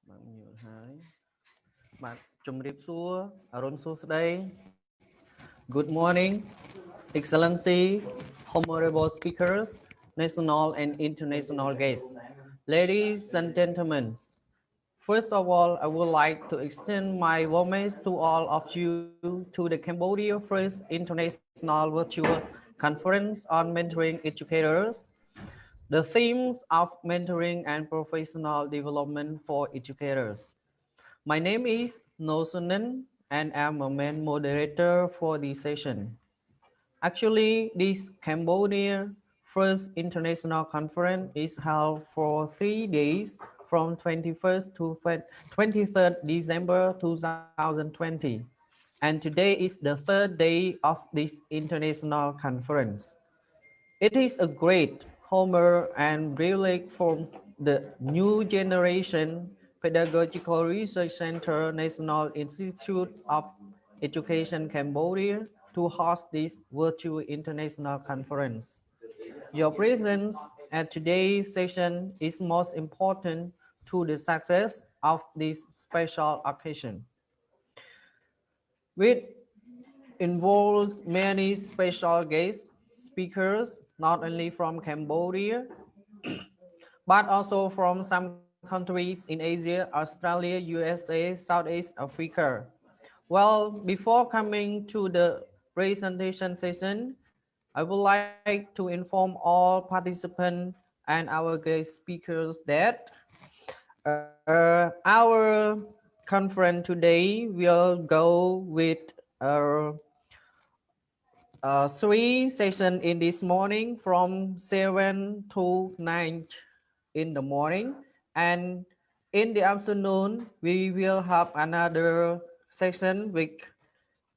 Bạn nhiều hai. Bạn chum rip xua, Arun Susday. Good morning, Excellency, honorable speakers, national and international guests. Ladies and gentlemen, first of all, I would like to extend my warmest to all of you to the Cambodia First International Virtual Conference on Mentoring Educators. The themes of mentoring and professional development for educators. My name is Nosunen and I'm a main moderator for this session. Actually, this Cambodia First International Conference is held for 3 days from 21st to 23rd December 2020. And today is the third day of this international conference. It is a great honor and privilege for the new generation Pedagogical Research Center National Institute of Education Cambodia to host this virtual international conference. Your presence at today's session is most important to the success of this special occasion. Which involves many special guest speakers, not only from Cambodia, but also from some countries in Asia, Australia, USA, Southeast Africa. Well, before coming to the presentation session, I would like to inform all participants and our guest speakers that our conference today will go with uh, three sessions in this morning from 7 to 9 in the morning, and in the afternoon we will have another session which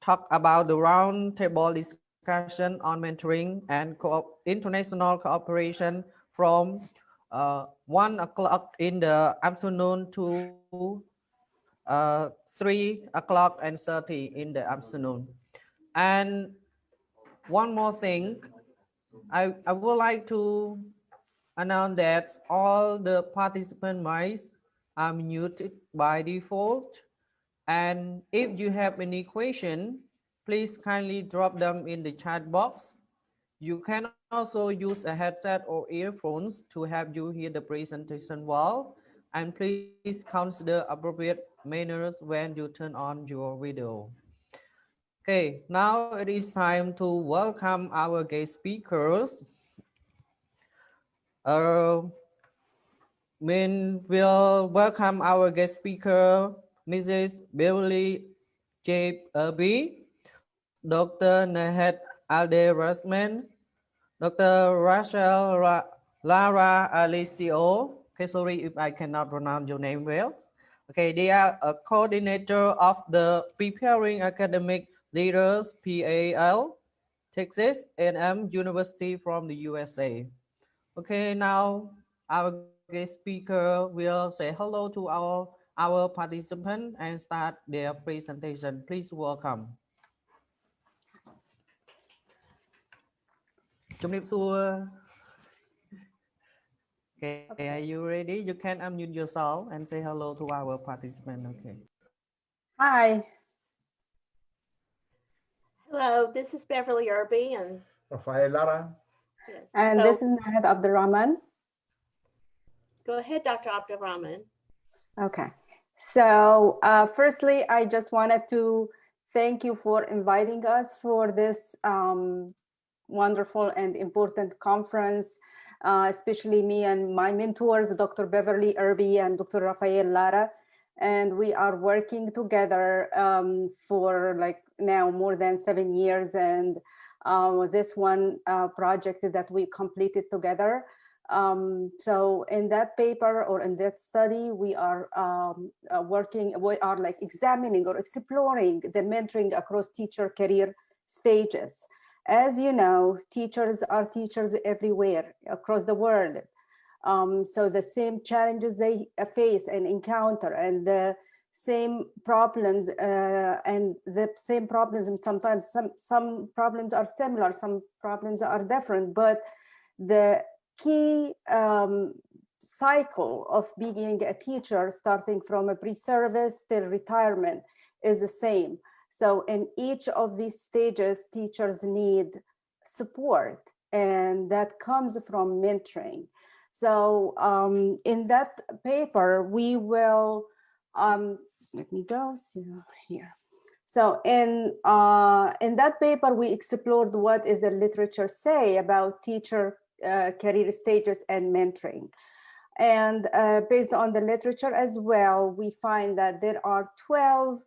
talk about the round table discussion on mentoring and international cooperation from 1 o'clock in the afternoon to 3 o'clock and 30 in the afternoon. And one more thing, I would like to announce that all the participant mics are muted by default. And if you have any question, please kindly drop them in the chat box. You can also use a headset or earphones to help you hear the presentation well. And please consider appropriate manners when you turn on your video. Okay, now it is time to welcome our guest speakers. Uh, will welcome our guest speaker, Mrs. Beverly J. Irby, Dr. Nahed Alde Rasman, Dr. Rachel Lara Alicio. Okay, sorry if I cannot pronounce your name well. Okay, they are a coordinator of the Preparing Academic Leaders PAL, Texas A&M University from the USA. Okay, now our guest speaker will say hello to our participants and start their presentation. Please welcome. ជំរាបសួរ Okay, are you ready? You can unmute yourself and say hello to our participant. Okay. Hi. Hello, this is Beverly Irby and Rafael Lara. yes. And so, this is Nahed Abdurrahman. Go ahead, Dr. Abdurrahman. Okay. So firstly, I just wanted to thank you for inviting us for this wonderful and important conference, especially me and my mentors, Dr. Beverly Irby and Dr. Rafael Lara. And we are working together for like now more than 7 years. And this one project that we completed together. So in that paper or in that study, we are we are like examining or exploring the mentoring across teacher career stages. As you know, teachers are teachers everywhere across the world. So the same challenges they face and encounter, and the same problems and the same problems, and sometimes some problems are similar, some problems are different, but the key cycle of being a teacher, starting from a pre-service till retirement, is the same. So in each of these stages, teachers need support, and that comes from mentoring. So in that paper, we will, let me go here. So in that paper, we explored what is the literature say about teacher career stages and mentoring. And based on the literature as well, we find that there are 12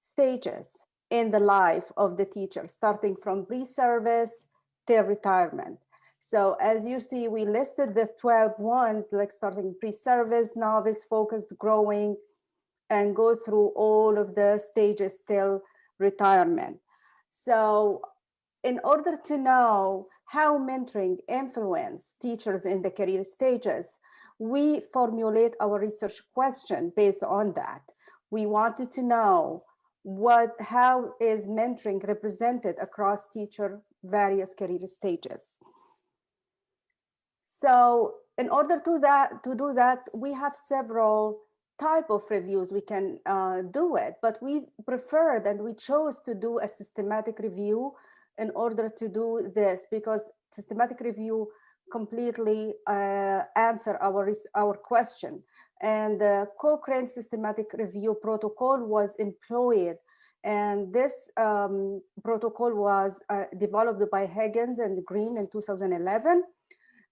stages in the life of the teacher, starting from pre-service till retirement. So as you see, we listed the 12 ones, like starting pre-service, novice, focused, growing, and go through all of the stages till retirement. So in order to know how mentoring influences teachers in the career stages, we formulate our research question based on that. We wanted to know how is mentoring represented across teacher various career stages. So in order to do that, we have several type of reviews we can do it, but we preferred and we chose to do a systematic review in order to do this, because systematic review completely answer our question. And the Cochrane systematic review protocol was employed, and this protocol was developed by Higgins and Green in 2011.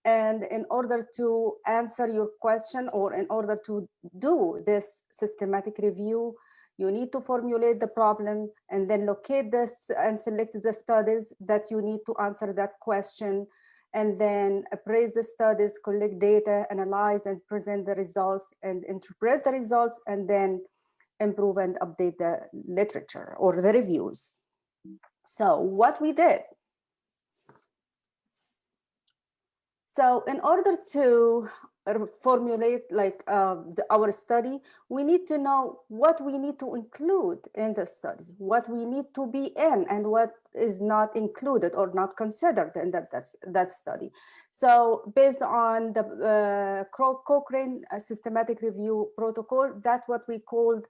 And in order to answer your question, or in order to do this systematic review, you need to formulate the problem and then locate this and select the studies that you need to answer that question, and then appraise the studies, collect data, analyze and present the results, and interpret the results, and then improve and update the literature or the reviews. So what we did. So in order to formulate our study, we need to know what we need to include in the study, what we need to be in, and what is not included or not considered in that study. So based on the Cochrane systematic review protocol, that's what we called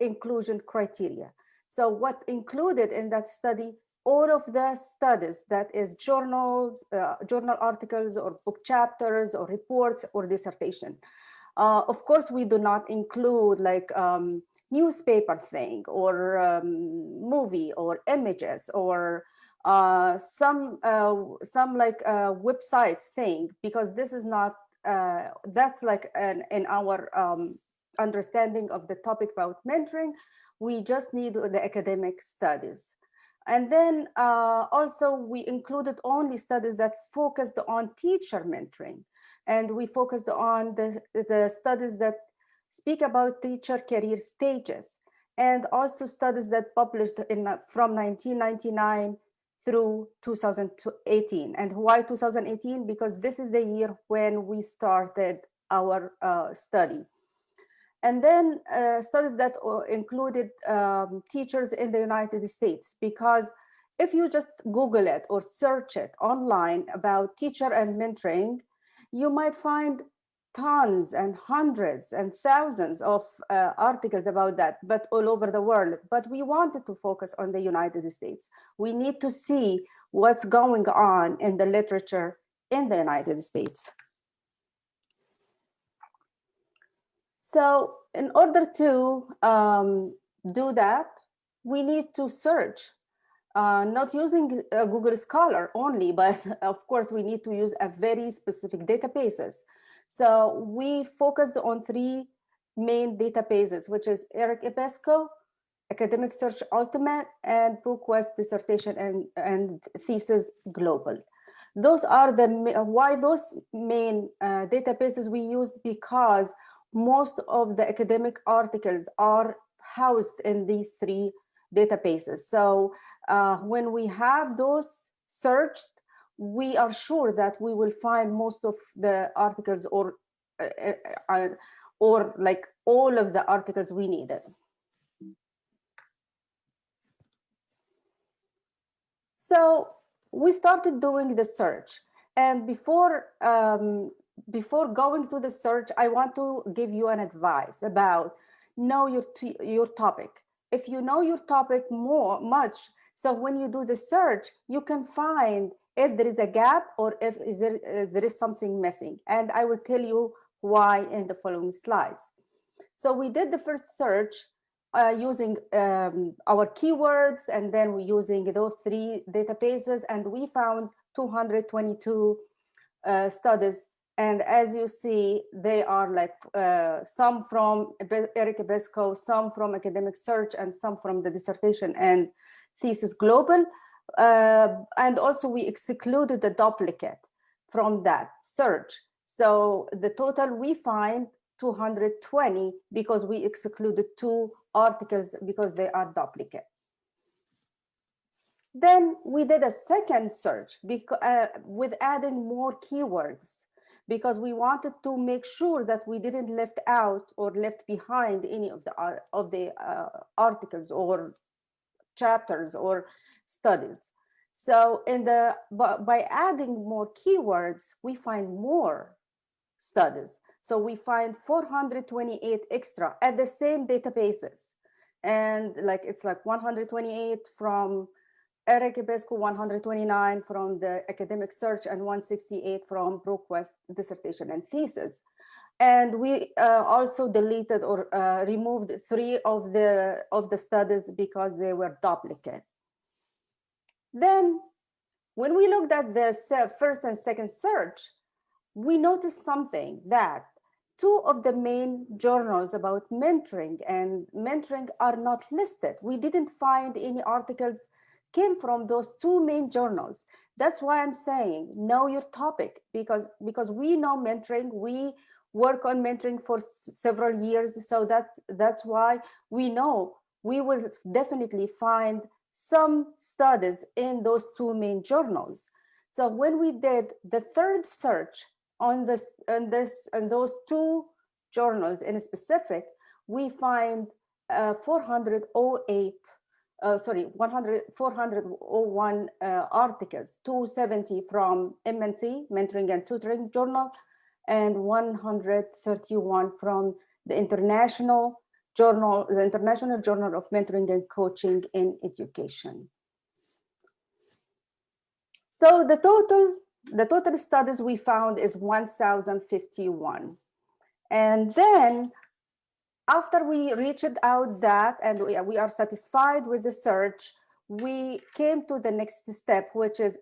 inclusion criteria. So what included in that study, all of the studies, that is journals, journal articles, or book chapters, or reports, or dissertation. Of course, we do not include like newspaper thing, or movie, or images, or some like websites thing, because this is not, that's like in our understanding of the topic about mentoring, we just need the academic studies. And then also we included only studies that focused on teacher mentoring. And we focused on the studies that speak about teacher career stages, and also studies that published from 1999 through 2018. And why 2018? Because this is the year when we started our study. And then studies that included teachers in the United States, because if you just Google it or search it online about teacher and mentoring, you might find tons and hundreds and thousands of articles about that, but all over the world. But we wanted to focus on the United States. We need to see what's going on in the literature in the United States. So in order to do that, we need to search, not using Google Scholar only, but of course we need to use a very specific databases. So we focused on 3 main databases, which is ERIC EBSCO, Academic Search Ultimate, and ProQuest Dissertation and Thesis Global. Those are why those main databases we used, because most of the academic articles are housed in these 3 databases. So when we have those searched, we are sure that we will find most of the articles, or like all of the articles we needed. So we started doing the search. And before before going to the search, I want to give you an advice about know your topic. If you know your topic much, so when you do the search, you can find if there is a gap or if there is something missing. And I will tell you why in the following slides. So we did the first search using our keywords, and then we using those 3 databases, and we found 222 studies. And as you see, they are like some from Eric Ebesco, some from Academic Search, and some from the Dissertation and Thesis Global. And also we excluded the duplicate from that search. So the total we find 220 because we excluded 2 articles because they are duplicate. Then we did a second search with adding more keywords because we wanted to make sure that we didn't left out or left behind any of the articles or chapters or studies. So by adding more keywords, we find more studies. So we find 428 extra at the same databases. And it's like 128 from Eric Ebesco, 129 from the Academic Search, and 168 from ProQuest Dissertation and Thesis. And we also deleted or removed 3 of the studies because they were duplicate. Then when we looked at the first and second search, we noticed something, that 2 of the main journals about mentoring are not listed. We didn't find any articles came from those 2 main journals. That's why I'm saying know your topic, because we know mentoring, we work on mentoring for several years, so that's why we know we will definitely find some studies in those 2 main journals. So when we did the third search on those 2 journals in specific, we find 401 articles, 270 from MNT, Mentoring and Tutoring Journal, and 131 from the International Journal of Mentoring and Coaching in Education. So the total studies we found is 1,051. And then after we reached out that and we are satisfied with the search, we came to the next step, which is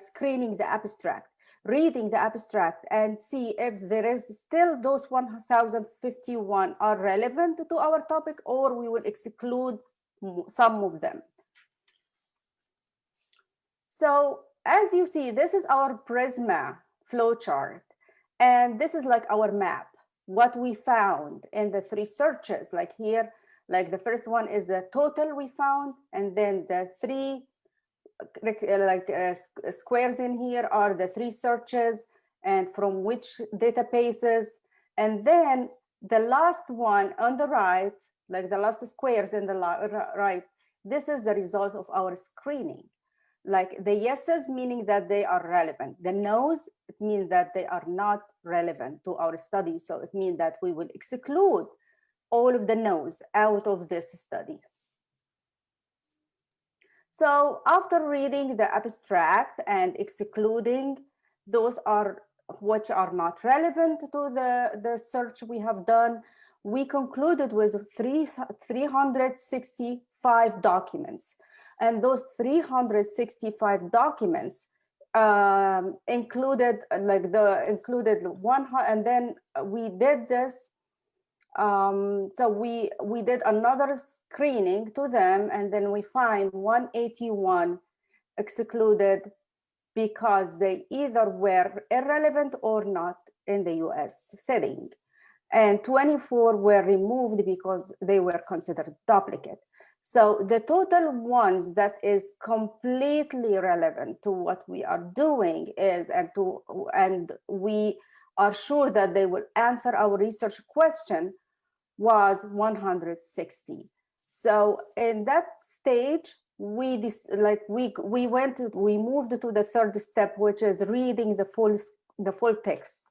screening the abstract, reading the abstract, and see if there is still those 1,051 are relevant to our topic, or we will exclude some of them. So as you see, this is our Prisma flowchart, and this is like our map. What we found in the 3 searches, like here, like the first one is the total we found, and then the 3 squares in here are the 3 searches and from which databases. And then the last one on the right, like the last squares in the right, this is the result of our screening. Like the yeses, meaning that they are relevant. The no's, it means that they are not relevant to our study. So it means that we will exclude all of the no's out of this study. So after reading the abstract and excluding those which are not relevant to the search we have done, we concluded with 365 documents. And those 365 documents included one, and then we did this. So we did another screening to them, and then we find 181 excluded because they either were irrelevant or not in the US setting. And 24 were removed because they were considered duplicate. So the total ones that is completely relevant to what we are doing is, and we are sure that they will answer our research question, was 160. So in that stage, we moved to the third step, which is reading the full text.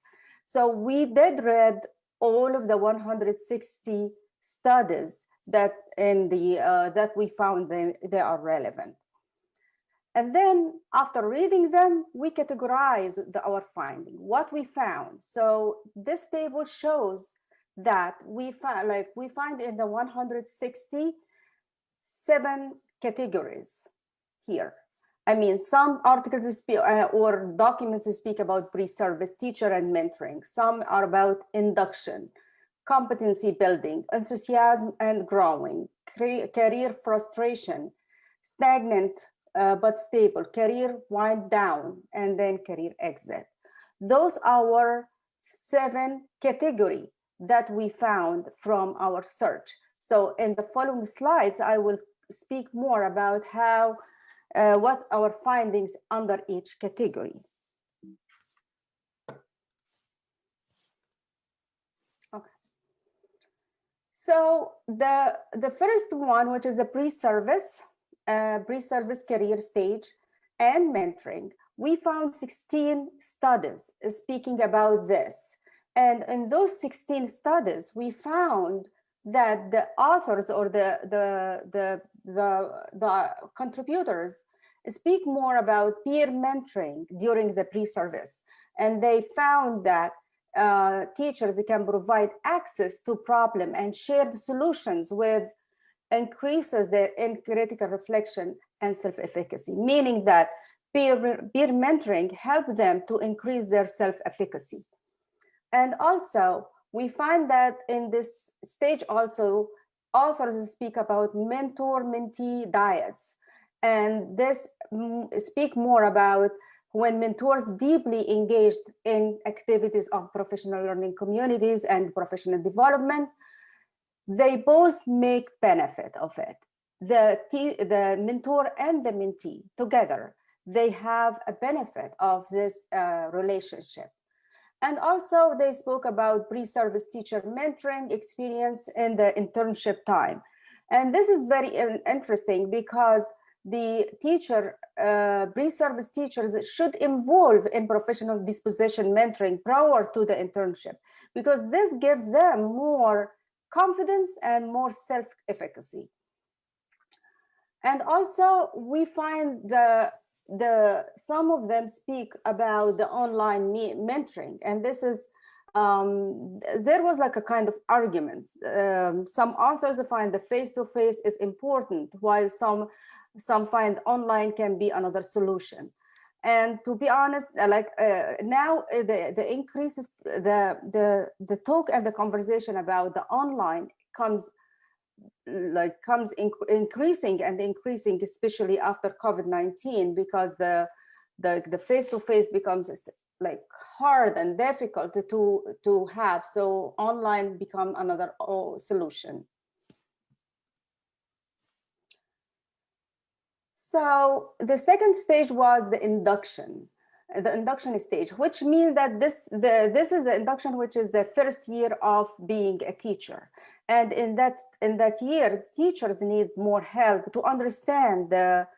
So we did read all of the 160 studies that that we found they are relevant. And then after reading them, we categorize our finding, what we found. So this table shows that we find in the 167 categories here. I mean, some articles speak, or documents speak about pre-service teacher and mentoring. Some are about induction, competency building, enthusiasm and growing, career frustration, stagnant but stable, career wind down, and then career exit. Those are our 7 categories that we found from our search. So in the following slides, I will speak more about how what our findings under each category. Okay. So the first one, which is the pre-service career stage and mentoring, we found 16 studies speaking about this. And in those 16 studies, we found that the authors or the contributors speak more about peer mentoring during the pre-service. And they found that teachers can provide access to problem and shared solutions with increases their critical reflection and self-efficacy, meaning that peer mentoring helps them to increase their self-efficacy. And also, we find that in this stage also, authors speak about mentor-mentee diets. And this speak more about when mentors deeply engaged in activities of professional learning communities and professional development, they both make benefit of it. The mentor and the mentee together, they have a benefit of this relationship. And also they spoke about pre-service teacher mentoring experience in the internship time. And this is very interesting because the pre-service teachers should involve in professional disposition mentoring prior to the internship, because this gives them more confidence and more self-efficacy. And also we find some of them speak about the online mentoring, and this is there was like a kind of argument. Some authors find the face-to-face is important, while some find online can be another solution. And to be honest, now the increases, the talk and the conversation about the online comes increasing, especially after COVID-19, because the face-to-face becomes like hard and difficult to have. So online become another solution. So the second stage was the induction stage, which means that this is the induction, which is the first year of being a teacher. And in that year, teachers need more help to understand the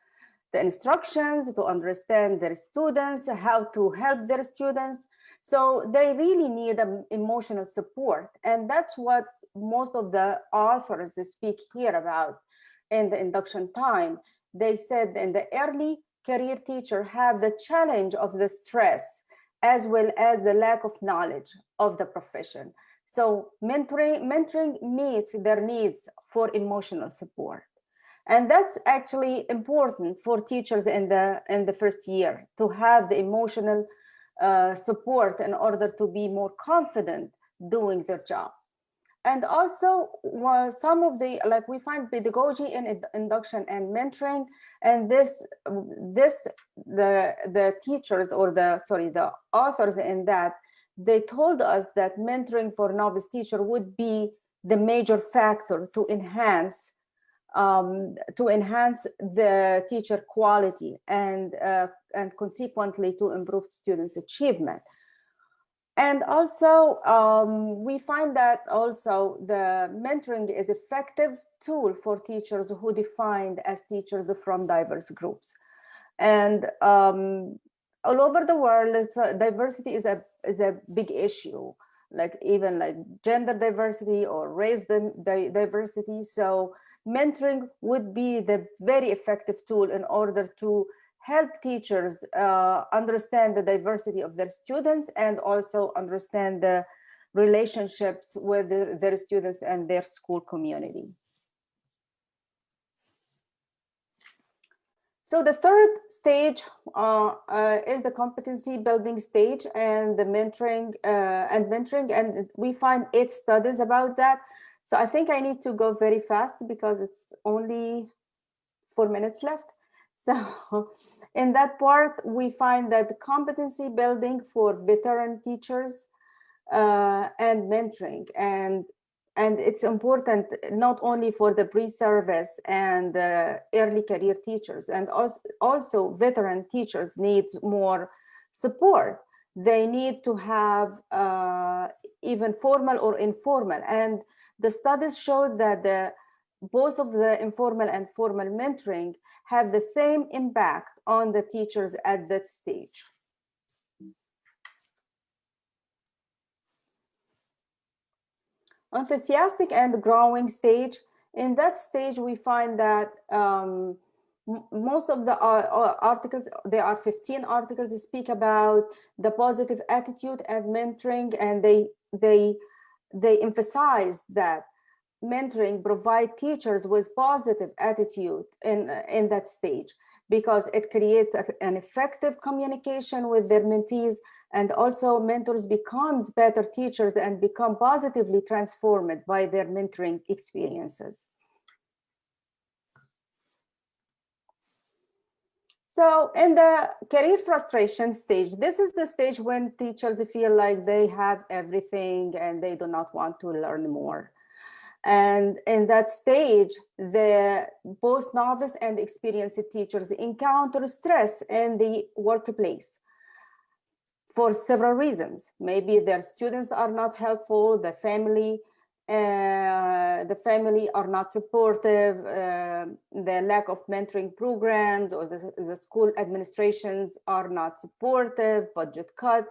instructions, to understand their students, how to help their students. So they really need emotional support. And that's what most of the authors speak here about in the induction time. They said in the early career teacher have the challenge of the stress as well as the lack of knowledge of the profession. So mentoring meets their needs for emotional support. And that's actually important for teachers in the first year, to have the emotional support in order to be more confident doing their job. And also some of we find pedagogy in induction and mentoring, and the teachers or the authors in that, they told us that mentoring for novice teacher would be the major factor to enhance the teacher quality and consequently to improve students' achievement. And also, we find that also the mentoring is effective tool for teachers who defined as teachers from diverse groups. And all over the world, diversity is a big issue, like even like gender diversity or race diversity. So mentoring would be the very effective tool in order to help teachers understand the diversity of their students and also understand the relationships with their students and their school community. So the third stage is the competency building stage and the mentoring, and we find 8 studies about that. So I think I need to go very fast because it's only 4 minutes left. So in that part, we find that the competency building for veteran teachers and mentoring, and it's important not only for the pre-service and early career teachers, and also veteran teachers need more support. They need to have even formal or informal, and the studies show that both of the informal and formal mentoring have the same impact on the teachers at that stage. Enthusiastic and growing stage. In that stage, we find that most of the articles, there are 15 articles, speak about the positive attitude and mentoring, and they emphasize that mentoring provide teachers with positive attitude in that stage, because it creates an effective communication with their mentees, and also mentors becomes better teachers and become positively transformed by their mentoring experiences. So in the career frustration stage, this is the stage when teachers feel like they have everything and they do not want to learn more. And in that stage, the both novice and experienced teachers encounter stress in the workplace for several reasons. Maybe their students are not helpful, the family are not supportive, the lack of mentoring programs, or the school administrations are not supportive, budget cut,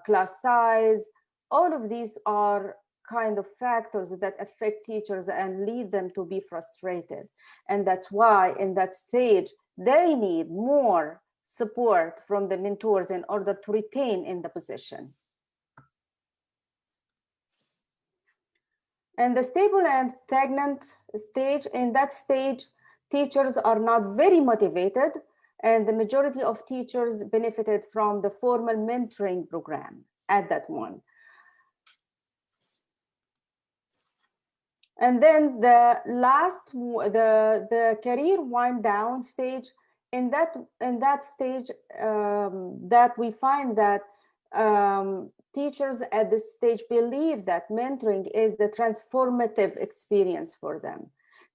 class size. All of these are kind of factors that affect teachers and lead them to be frustrated. And that's why in that stage, they need more support from the mentors in order to retain in the position. And the stable and stagnant stage, in that stage, teachers are not very motivated, and the majority of teachers benefited from the formal mentoring program at that one. And then the last, the career wind down stage, in that stage, that we find that teachers at this stage believe that mentoring is the transformative experience for them.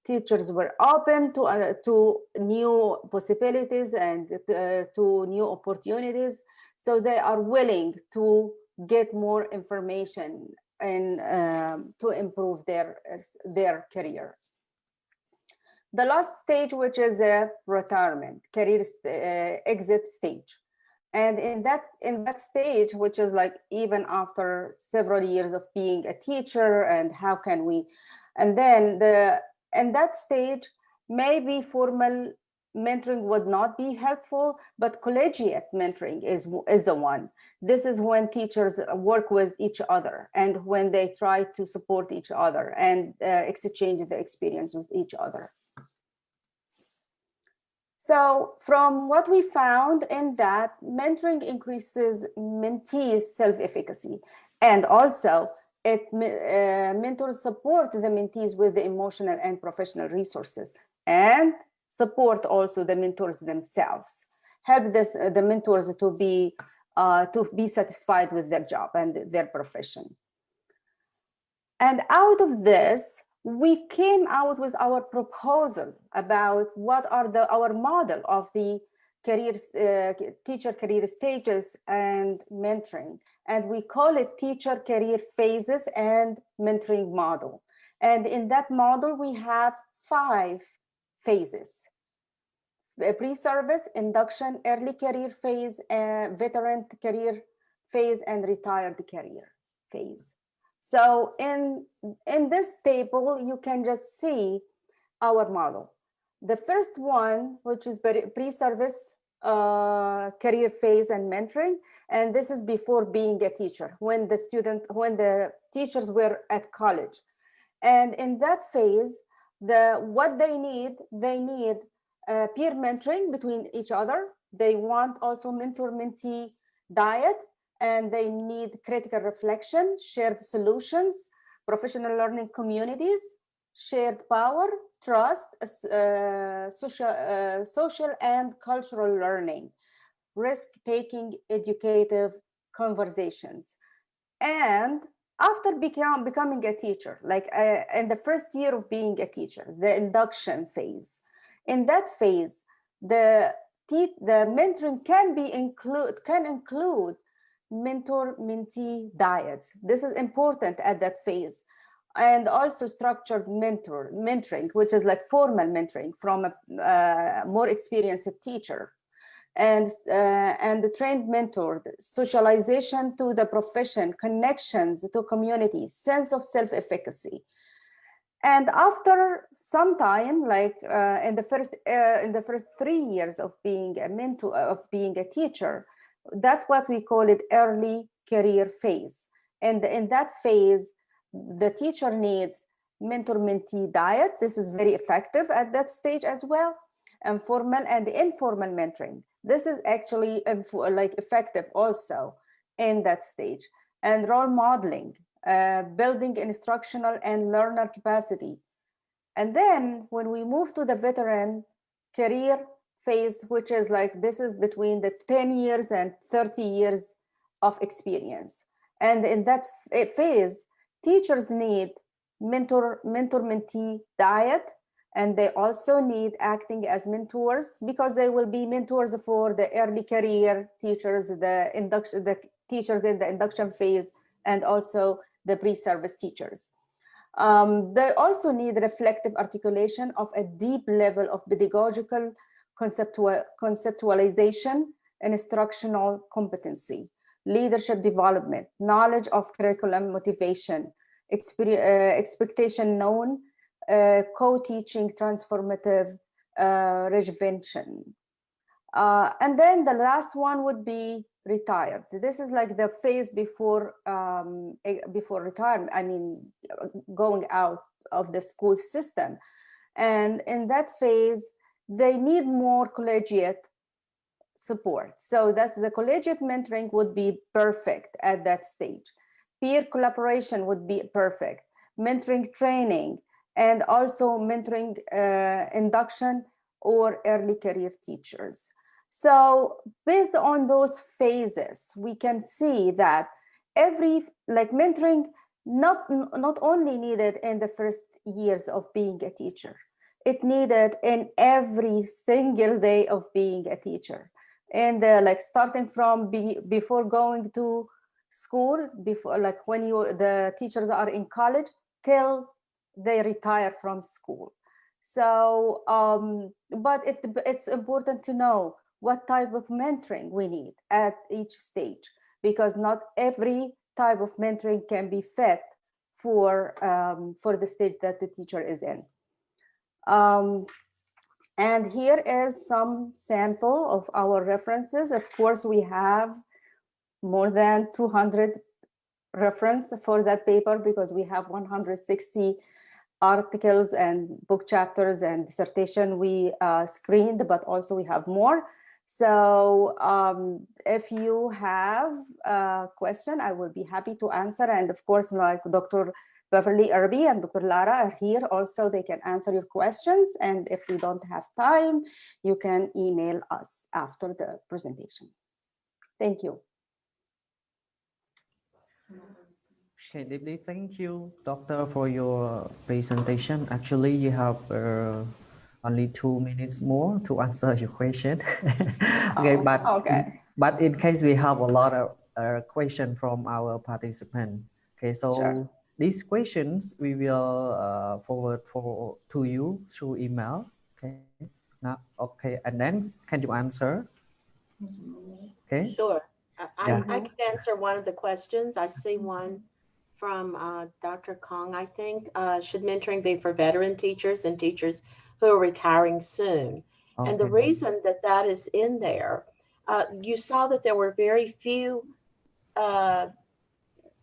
Teachers were open to new possibilities and to new opportunities, so they are willing to get more information and to improve their career. The last stage, which is the retirement, career exit stage. And in that stage, which is like even after several years of being a teacher, and how can we, and then in that stage, maybe formal mentoring would not be helpful, but collegiate mentoring is the one. This is when teachers work with each other and when they try to support each other and exchange the experience with each other. So from what we found in that, mentoring increases mentees' self-efficacy, and also mentors support the mentees with the emotional and professional resources, and support also the mentors themselves, help the mentors to be satisfied with their job and their profession. And out of this, we came out with our proposal about what are our model of the teacher career stages and mentoring. And we call it teacher career phases and mentoring model. And in that model, we have 5 phases. pre-service, induction, early career phase, veteran career phase, and retired career phase. So in this table, you can just see our model. The first one, which is pre-service career phase and mentoring, and this is before being a teacher, when the teachers were at college. And in that phase, what they need peer mentoring between each other. They want also mentor-mentee diet, and they need critical reflection, shared solutions, professional learning communities, shared power, trust, social and cultural learning, risk-taking educative conversations. And after becoming a teacher, like in the first year of being a teacher, the induction phase. In that phase, the mentoring can include mentor-mentee diets. This is important at that phase. And also structured mentoring, which is like formal mentoring from a more experienced teacher. And the trained mentor, socialization to the profession, connections to community, sense of self-efficacy. And after some time, like in the first 3 years of being a mentor, of being a teacher, that's what we call it early career phase. And in that phase, the teacher needs mentor-mentee diet. This is very effective at that stage as well. And formal and informal mentoring. This is actually like effective also in that stage. And role modeling, building instructional and learner capacity. And then when we move to the veteran career phase, which is like, this is between the 10 years and 30 years of experience. And in that phase, teachers need mentor-mentee diet, and they also need acting as mentors, because they will be mentors for the early career teachers, the teachers in the induction phase, and also the pre-service teachers. They also need reflective articulation of a deep level of pedagogical conceptualization and instructional competency, leadership development, knowledge of curriculum motivation, expectation known, co-teaching, transformative reinvention. And then the last one would be retired. This is like the phase before retirement, I mean, going out of the school system. And in that phase, they need more collegiate support. So that's the collegiate mentoring would be perfect at that stage. Peer collaboration would be perfect. Mentoring training, and also mentoring induction or early career teachers. So based on those phases, we can see that mentoring not only needed in the first years of being a teacher, it needed in every single day of being a teacher. And like starting from before going to school, before, like when the teachers are in college, till they retire from school. So, but it's important to know what type of mentoring we need at each stage, because not every type of mentoring can be fit for the stage that the teacher is in. And here is some sample of our references. Of course, we have more than 200 reference for that paper, because we have 160 articles and book chapters and dissertation we screened, but also we have more. So if you have a question, I will be happy to answer. And of course, like Dr. Beverly Irby and Dr. Lara are here also. They can answer your questions. And if we don't have time, you can email us after the presentation. Thank you. Okay, deeply thank you, Doctor, for your presentation. Actually, you have only 2 minutes more to answer your question. Okay, but in case we have a lot of question from our participant. Okay, so sure. These questions we will forward to you through email. Okay. No. Okay. And then can you answer? Okay. Sure. Yeah. I can answer one of the questions. I see one from Dr. Kong, I think. Should mentoring be for veteran teachers and teachers who are retiring soon? And the Okay. reason that that is in there, you saw that there were very few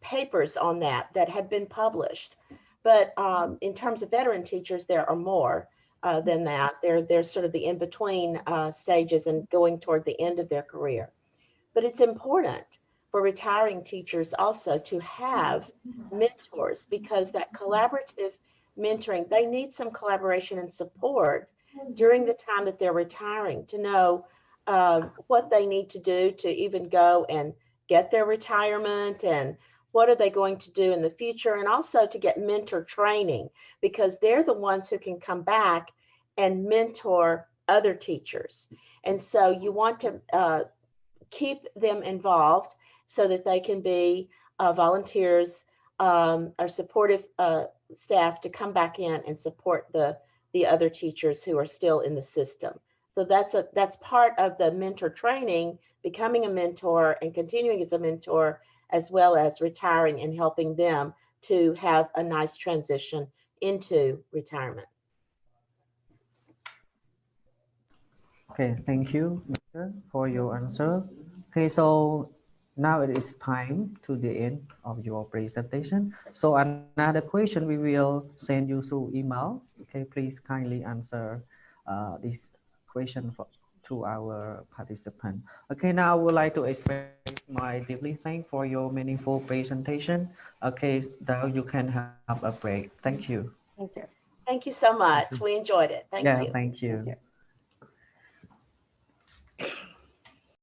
papers on that had been published. But in terms of veteran teachers, there are more than that. They're sort of the in-between stages and going toward the end of their career. But it's important for retiring teachers also to have mentors, because that collaborative mentoring, they need some collaboration and support during the time that they're retiring to know what they need to do to even go and get their retirement, and what are they going to do in the future, and also to get mentor training, because they're the ones who can come back and mentor other teachers. And so you want to keep them involved so that they can be volunteers or supportive staff to come back in and support the other teachers who are still in the system. So that's part of the mentor training, becoming a mentor and continuing as a mentor, as well as retiring and helping them to have a nice transition into retirement. Okay. Thank you, Mr. for your answer. Okay. So now it is time to the end of your presentation. So another question we will send you through email. Okay. Please kindly answer this question to our participant. Okay. Now I would like to express my deeply thank for your meaningful presentation. Okay. Now you can have a break. Thank you. Thank you. Thank you so much. We enjoyed it. Thank you. Thank you. Thank you.